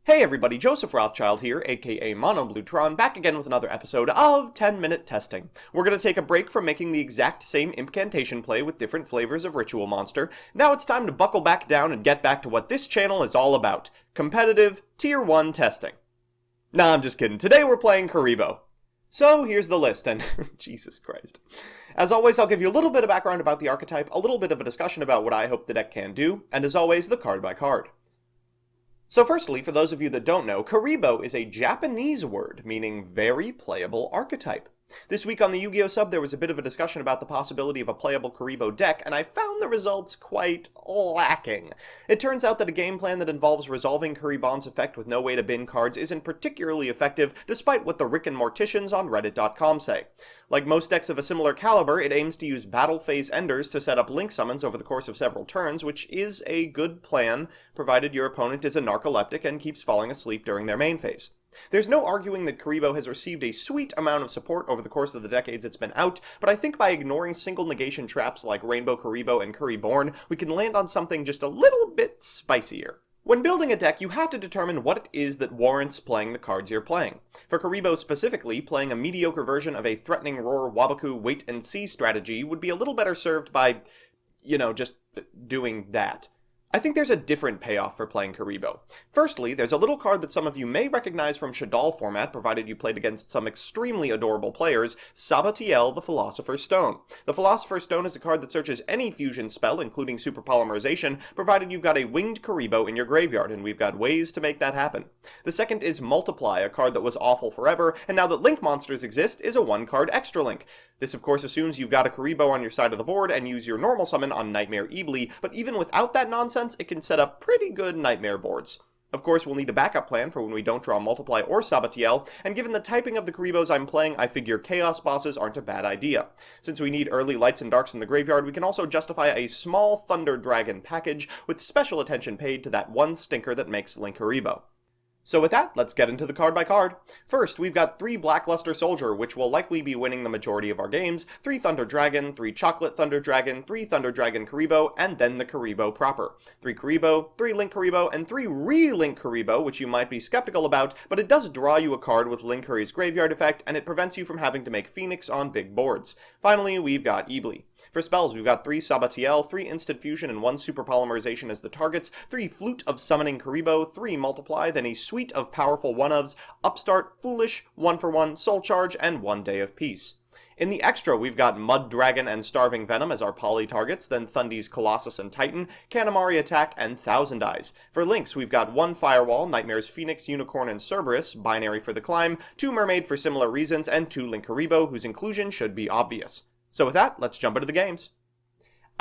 Hey everybody, Joseph Rothschild here, aka MonoBlueTron, back again with another episode of 10-Minute Testing. We're going to take a break from making the exact same incantation play with different flavors of Ritual Monster. Now it's time to buckle back down and get back to what this channel is all about. Competitive, Tier 1 testing. Nah, I'm just kidding. Today we're playing Kuriboh. So here's the list, and Jesus Christ. As always, I'll give you a little bit of background about the archetype, a little bit of a discussion about what I hope the deck can do, and as always, the card by card. So firstly, for those of you that don't know, Kuriboh is a Japanese word meaning very playable archetype. This week on the Yu-Gi-Oh! Sub, there was a bit of a discussion about the possibility of a playable Kuriboh deck, and I found the results quite lacking. It turns out that a game plan that involves resolving Kuriboh's effect with no way to bin cards isn't particularly effective, despite what the Rick and Morticians on Reddit.com say. Like most decks of a similar caliber, it aims to use battle phase enders to set up link summons over the course of several turns, which is a good plan, provided your opponent is a narcoleptic and keeps falling asleep during their main phase. There's no arguing that Kuriboh has received a sweet amount of support over the course of the decades it's been out, but I think by ignoring single negation traps like Rainbow Kuriboh and Kuriborn, we can land on something just a little bit spicier. When building a deck, you have to determine what it is that warrants playing the cards you're playing. For Kuriboh specifically, playing a mediocre version of a threatening Roar Waboku wait-and-see strategy would be a little better served by, just doing that. I think there's a different payoff for playing Kuriboh. Firstly, there's a little card that some of you may recognize from Shadal format, provided you played against some extremely adorable players, Sabatiel, the Philosopher's Stone. The Philosopher's Stone is a card that searches any fusion spell, including super polymerization, provided you've got a winged Kuriboh in your graveyard, and we've got ways to make that happen. The second is Multiply, a card that was awful forever, and now that Link monsters exist, is a one-card extra link. This of course assumes you've got a Kuriboh on your side of the board and use your normal summon on Nightmare Eebly, but even without that nonsense, it can set up pretty good Nightmare boards. Of course, we'll need a backup plan for when we don't draw Multiply or Sabatiel, and given the typing of the Kuribohs I'm playing, I figure Chaos Bosses aren't a bad idea. Since we need early lights and darks in the graveyard, we can also justify a small Thunder Dragon package with special attention paid to that one stinker that makes Link Kuriboh. So with that, let's get into the card by card. First, we've got 3 Blackluster Soldier, which will likely be winning the majority of our games, 3 Thunder Dragon, 3 Chocolate Thunder Dragon, 3 Thunder Dragon Kuriboh, and then the Kuriboh proper. 3 Kuriboh, 3 Link Kuriboh, and 3 Re-Link Kuriboh, which you might be skeptical about, but it does draw you a card with Link Kuri's graveyard effect, and it prevents you from having to make Phoenix on big boards. Finally, we've got Eebly. For spells, we've got 3 Sabatiel, 3 Instant Fusion, and 1 Super Polymerization as the targets, 3 Flute of Summoning Kuriboh, 3 Multiply, then a suite of powerful one-ofs, Upstart, Foolish, 1-for-1, Soul Charge, and 1 Day of Peace. In the extra, we've got Mud Dragon and Starving Venom as our poly targets, then Thundy's Colossus and Titan, Kanamari Attack, and Thousand Eyes. For links, we've got 1 Firewall, Nightmare's Phoenix, Unicorn, and Cerberus, binary for the climb, 2 Mermaid for similar reasons, and 2 Link Kuriboh, whose inclusion should be obvious. So with that, let's jump into the games.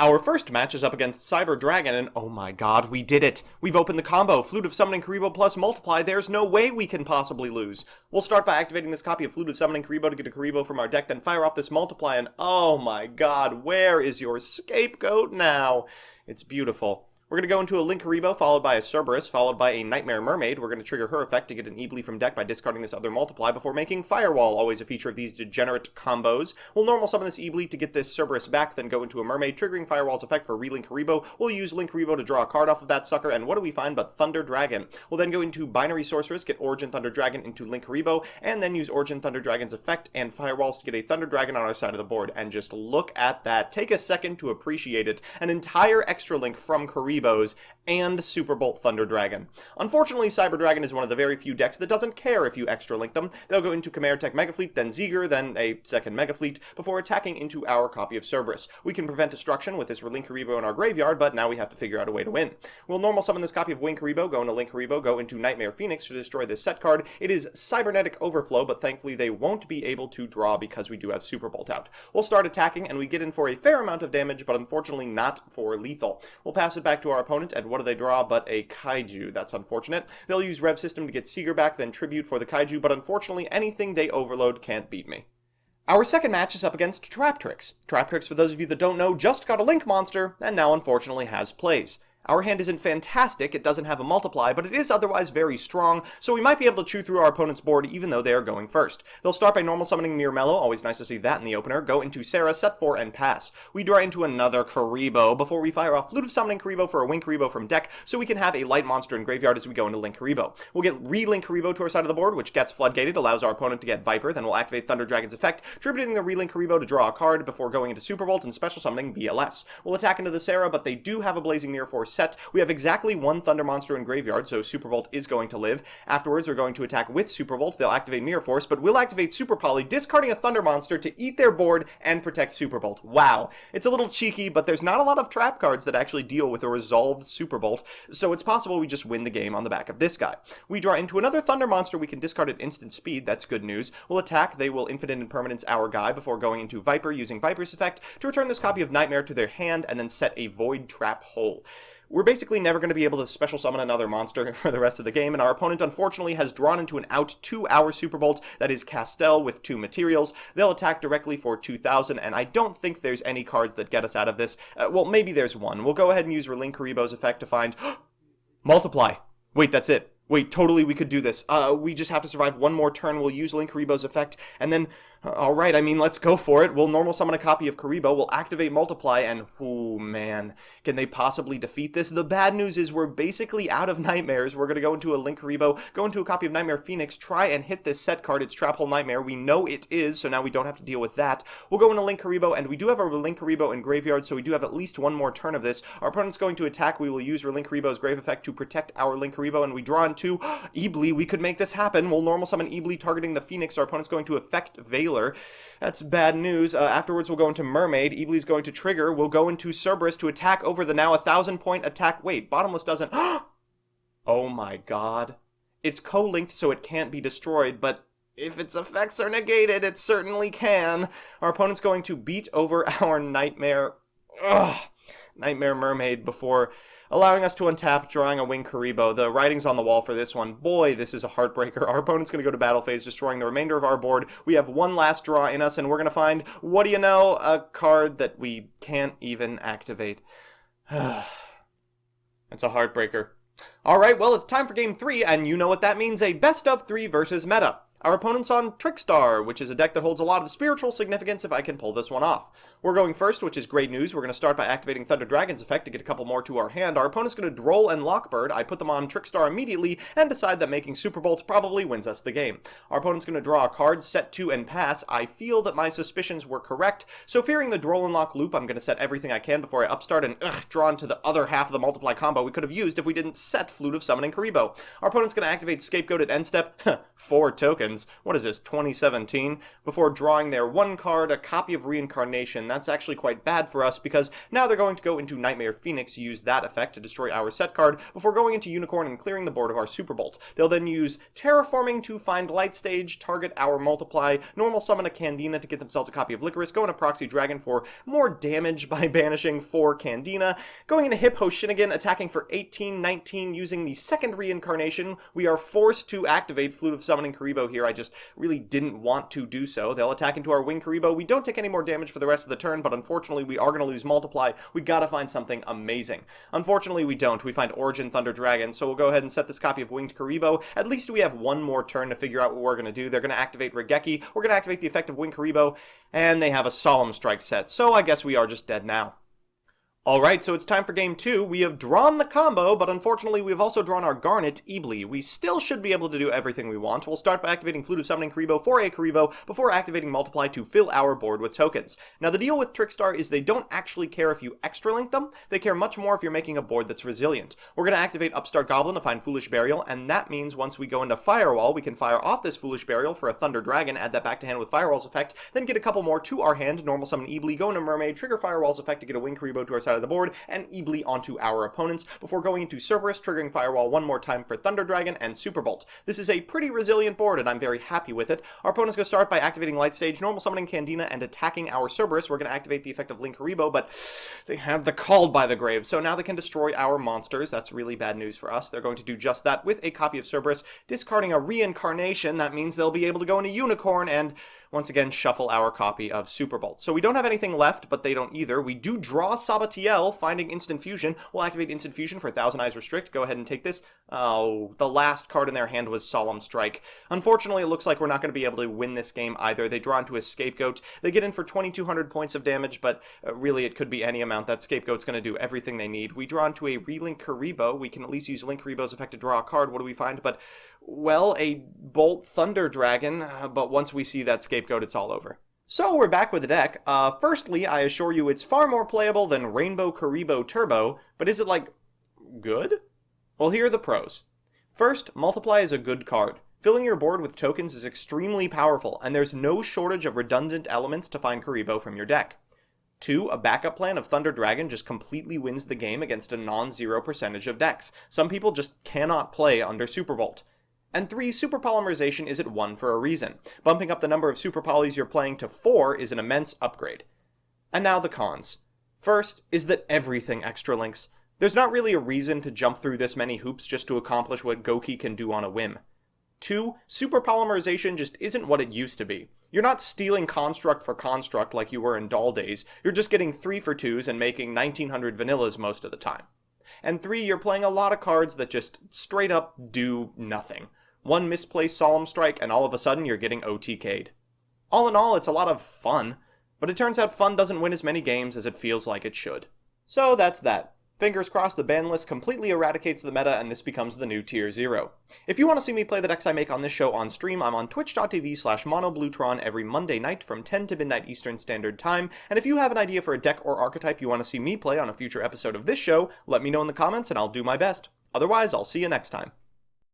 Our first match is up against Cyber Dragon, and oh my god, we did it! We've opened the combo, Flute of Summoning Kuriboh plus Multiply, there's no way we can possibly lose. We'll start by activating this copy of Flute of Summoning Kuriboh to get a Kuriboh from our deck, then fire off this Multiply, and oh my god, where is your scapegoat now? It's beautiful. We're going to go into a Link Kuriboh, followed by a Cerberus, followed by a Nightmare Mermaid. We're going to trigger her effect to get an Eebly from deck by discarding this other Multiply before making Firewall, always a feature of these degenerate combos. We'll normal summon this Eebly to get this Cerberus back, then go into a Mermaid, triggering Firewall's effect for Re-Link Kuriboh. We'll use Link Kuriboh to draw a card off of that sucker, and what do we find but Thunder Dragon? We'll then go into Binary Sorceress, get Origin Thunder Dragon into Link Kuriboh, and then use Origin Thunder Dragon's effect and Firewalls to get a Thunder Dragon on our side of the board. And just look at that. Take a second to appreciate it. An entire extra link from Kuribohs, and Super Bolt Thunder Dragon. Unfortunately, Cyber Dragon is one of the very few decks that doesn't care if you extra link them. They'll go into Chimera Tech Mega Fleet, then Zeger, then a second Mega Fleet, before attacking into our copy of Cerberus. We can prevent destruction with this Link Kuriboh in our graveyard, but now we have to figure out a way to win. We'll normal summon this copy of Wing Kuriboh, go into Link Kuriboh, go into Nightmare Phoenix to destroy this set card. It is Cybernetic Overflow, but thankfully they won't be able to draw because we do have Super Bolt out. We'll start attacking, and we get in for a fair amount of damage, but unfortunately not for lethal. We'll pass it back to our opponent, and what do they draw but a Kaiju? That's unfortunate. They'll use Rev System to get Seeger back, then Tribute for the Kaiju, but unfortunately anything they overload can't beat me. Our second match is up against Traptrix. Traptrix, for those of you that don't know, just got a Link monster, and now unfortunately has plays. Our hand isn't fantastic, it doesn't have a multiply, but it is otherwise very strong, so we might be able to chew through our opponent's board even though they are going first. They'll start by normal summoning Mirmello, always nice to see that in the opener, go into Sarah, set 4, and pass. We draw into another Kuriboh before we fire off Flute of Summoning Kuriboh for a Wing Kuriboh from deck, so we can have a light monster in graveyard as we go into Link Kuriboh. We'll get Re-Link Kuriboh to our side of the board, which gets floodgated, allows our opponent to get Viper, then we'll activate Thunder Dragon's effect, tributing the Re-Link Kuriboh to draw a card before going into Super Volt and special summoning BLS. We'll attack into the Sarah, but they do have a Blazing Mirror Force set. We have exactly one Thunder monster in graveyard, so Super Volt is going to live. Afterwards, we're going to attack with Super Volt. They'll activate Mirror Force, but we'll activate Super Poly, discarding a Thunder monster to eat their board and protect Super Volt. Wow. It's a little cheeky, but there's not a lot of trap cards that actually deal with a resolved Super Volt, so it's possible we just win the game on the back of this guy. We draw into another Thunder monster we can discard at instant speed. That's good news. We'll attack. They will Infinite Impermanence our guy before going into Viper using Viper's effect to return this copy of Nightmare to their hand and then set a Void Trap hole. We're basically never going to be able to special summon another monster for the rest of the game, and our opponent unfortunately has drawn into an out 2-hour Super Bolt that is Castel with 2 materials. They'll attack directly for 2,000, and I don't think there's any cards that get us out of this. Well, maybe there's one. We'll go ahead and use Relink Kuriboh's effect to find Multiply. Wait, that's it. Wait, totally, we could do this. We just have to survive one more turn. We'll use Link Kuriboh's effect, and then, alright, I mean, let's go for it. We'll normal summon a copy of Kuriboh, we'll activate Multiply, and, oh man, can they possibly defeat this? The bad news is we're basically out of Nightmares. We're going to go into a Link Kuriboh, go into a copy of Nightmare Phoenix, try and hit this set card. It's Trap Hole Nightmare. We know it is, so now we don't have to deal with that. We'll go into Link Kuriboh, and we do have a Link Kuriboh in graveyard, so we do have at least one more turn of this. Our opponent's going to attack. We will use Relink Kuriboh's Grave Effect to protect our Link Kuriboh, and we draw into Ebly. We could make this happen. We'll normal summon Ebly targeting the Phoenix. Our opponent's going to effect Veiler. That's bad news. Afterwards, we'll go into Mermaid. Ebly's going to trigger. We'll go into Cerberus to attack over the now 1,000-point attack. Wait, Bottomless doesn't. Oh my god. It's co-linked, so it can't be destroyed, but if its effects are negated, it certainly can. Our opponent's going to beat over our Nightmare Mermaid before allowing us to untap, drawing a Wing Kuriboh. The writing's on the wall for this one. Boy, this is a heartbreaker. Our opponent's going to go to battle phase, destroying the remainder of our board. We have one last draw in us, and we're going to find, what do you know, a card that we can't even activate. It's a heartbreaker. Alright, well, it's time for Game 3, and you know what that means, a best of 3 versus meta. Our opponent's on Trickstar, which is a deck that holds a lot of spiritual significance if I can pull this one off. We're going first, which is great news. We're going to start by activating Thunder Dragon's effect to get a couple more to our hand. Our opponent's going to Droll and Lockbird. I put them on Trickstar immediately and decide that making Super Bolt probably wins us the game. Our opponent's going to draw a card, set 2, and pass. I feel that my suspicions were correct, so fearing the Droll and Lock loop, I'm going to set everything I can before I upstart and draw into the other half of the multiply combo we could have used if we didn't set Flute of Summoning Kuriboh. Our opponent's going to activate Scapegoat at end step. 4 tokens. What is this, 2017? Before drawing their one card, a copy of Reincarnation. That's actually quite bad for us because now they're going to go into Nightmare Phoenix, use that effect to destroy our set card before going into Unicorn and clearing the board of our Super Bolt. They'll then use Terraforming to find Light Stage, target our Multiply, normal summon a Candina to get themselves a copy of Licorice, go into Proxy Dragon for more damage by banishing 4 Candina, going into Hippo Shinnigan, attacking for 18-19 using the second Reincarnation. We are forced to activate Flute of Summoning Kuriboh here. I just really didn't want to do so. They'll attack into our Wing Kuriboh. We don't take any more damage for the rest of the turn, but unfortunately we are going to lose Multiply. We gotta find something amazing. Unfortunately we don't. We find Origin Thunder Dragon, so we'll go ahead and set this copy of Winged Kuriboh. At least we have one more turn to figure out what we're going to do. They're going to activate Regeki. We're going to activate the effect of Winged Kuriboh, and they have a Solemn Strike set, so I guess we are just dead now. Alright, so it's time for Game 2. We have drawn the combo, but unfortunately we have also drawn our Garnet Ebly. We still should be able to do everything we want. We'll start by activating Flute of Summoning Kuriboh for a Kuriboh before activating Multiply to fill our board with tokens. Now the deal with Trickstar is they don't actually care if you extra link them, they care much more if you're making a board that's resilient. We're going to activate Upstart Goblin to find Foolish Burial, and that means once we go into Firewall, we can fire off this Foolish Burial for a Thunder Dragon, add that back to hand with Firewall's effect, then get a couple more to our hand, normal summon Ebly, go into Mermaid, trigger Firewall's effect to get a Wing Kuriboh to our side of the board, and Ebly onto our opponents before going into Cerberus, triggering Firewall one more time for Thunder Dragon and Super Bolt. This is a pretty resilient board, and I'm very happy with it. Our opponent's going to start by activating Light Stage, normal summoning Candina, and attacking our Cerberus. We're going to activate the effect of Link Kuriboh, but they have the Called by the Grave, so now they can destroy our monsters. That's really bad news for us. They're going to do just that with a copy of Cerberus, discarding a Reincarnation. That means they'll be able to go into Unicorn, and, once again shuffle our copy of Superbolt. So we don't have anything left, but they don't either. We do draw Sabatiel, finding Instant Fusion. We'll activate Instant Fusion for Thousand Eyes Restrict. Go ahead and take this. Oh, the last card in their hand was Solemn Strike. Unfortunately, it looks like we're not going to be able to win this game either. They draw into a Scapegoat. They get in for 2,200 points of damage, but really it could be any amount. That Scapegoat's going to do everything they need. We draw into a Relink Kuriboh. We can at least use Link Kuriboh's effect to draw a card. What do we find? But, well, a Bolt Thunder Dragon, but once we see that Scapegoat, it's all over. So we're back with the deck. Firstly, I assure you it's far more playable than Rainbow Kuriboh Turbo, but is it, like, good? Well, here are the pros. First, Multiply is a good card. Filling your board with tokens is extremely powerful, and there's no shortage of redundant elements to find Kuriboh from your deck. 2, a backup plan of Thunder Dragon just completely wins the game against a non-zero percentage of decks. Some people just cannot play under Superbolt. And 3, Super Polymerization is at 1 for a reason. Bumping up the number of Super Polys you're playing to 4 is an immense upgrade. And now the cons. First is that everything extra links. There's not really a reason to jump through this many hoops just to accomplish what Goki can do on a whim. 2, Super Polymerization just isn't what it used to be. You're not stealing construct for construct like you were in Doll days, you're just getting 3 for 2s and making 1900 vanillas most of the time. And 3, you're playing a lot of cards that just straight up do nothing. One misplaced Solemn Strike and all of a sudden you're getting OTK'd. All in all, it's a lot of fun, but it turns out fun doesn't win as many games as it feels like it should. So that's that. Fingers crossed the ban list completely eradicates the meta and this becomes the new Tier 0. If you want to see me play the decks I make on this show on stream, I'm on twitch.tv/monobluetron every Monday night from 10 to midnight Eastern Standard Time, and if you have an idea for a deck or archetype you want to see me play on a future episode of this show, let me know in the comments and I'll do my best. Otherwise, I'll see you next time.